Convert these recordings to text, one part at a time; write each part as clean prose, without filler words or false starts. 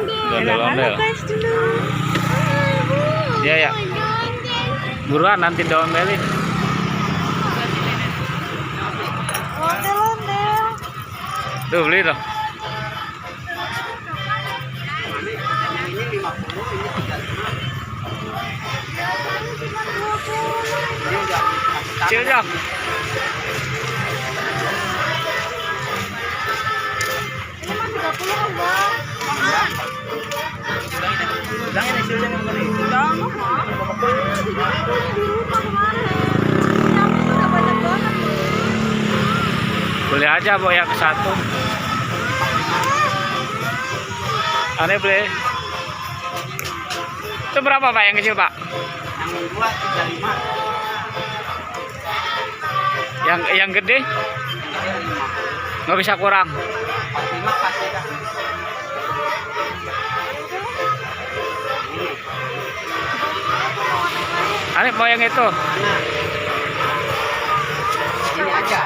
Ondel-ondel. Iya ya. Buruan nanti diomelin. Ondel-ondel. Tuh beli dong. Kecil dong. Ini mah 30 kan, Bang? Jangan hasil dengan mana? Jangan, Bang. Di rumah kemarin. Nyamuk tuh udah banyak banget. Beli aja Bu yang satu. Aneh beli. Itu berapa Pak yang kecil Pak? Yang dua 35. Yang gede nggak bisa kurang. 45 kasih dah. Aneh mau yang itu. Ini aja.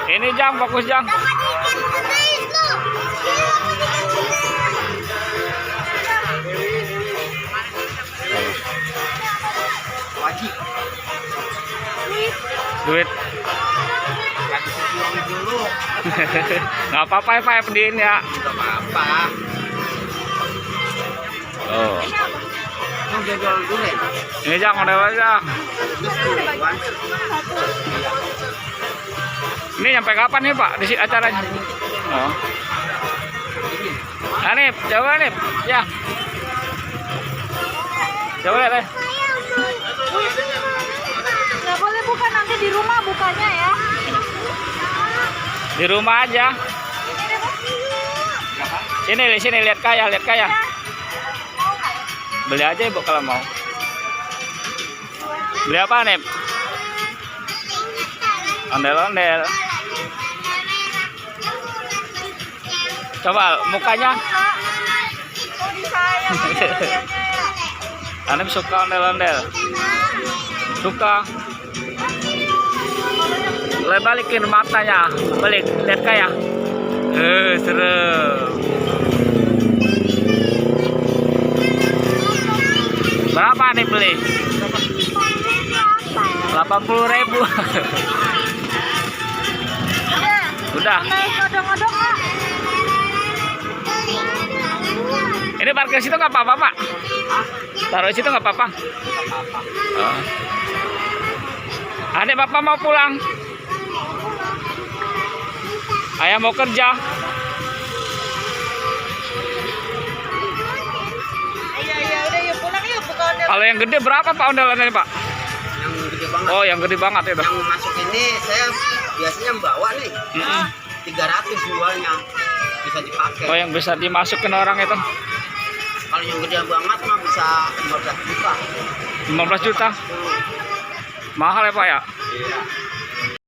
Ini Jang, fokus Jang. Wajib. Duit. Kasih sekian dulu. Nggak apa-apa ya Pak, ya pediin ya. Enggak apa-apa. Oh. Mau jual dulu. Ini Jang, model aja. Ini sampai kapan nih Pak di acaranya? Oh. Anip, coba Anip. Ya. Coba lihat deh. Nggak boleh buka, nanti di rumah bukanya ya. Di rumah aja. Sini lihat kaya, lihat kaya. Beli aja Ibu kalau mau. Beli apa Nip? Ondel-ondel. Coba mukanya. Oh, disayang ya. Anip suka ondel-ondel. Suka. Balikin matanya. Balik, lihat kaya. Serem. Berapa nih beli? 80.000. Udah. Ngodong-ngodong, Pak. Ini parkir situ nggak apa-apa Pak? Taruh situ nggak apa-apa? Oh. Adik Bapak mau pulang? Ayah mau kerja? Iya, udah yuk pulang yuk, buka ondel. Kalau yang gede berapa Pak ondelannya Pak? Yang gede banget. Oh, yang gede banget itu. Yang masuk ini saya biasanya bawa nih. 300 jualnya. Bisa dipakai. Oh, yang bisa dimasukin orang itu? Kalau yang gede banget mah bisa 15 juta. 15 juta? Mahal ya Pak ya? Iya.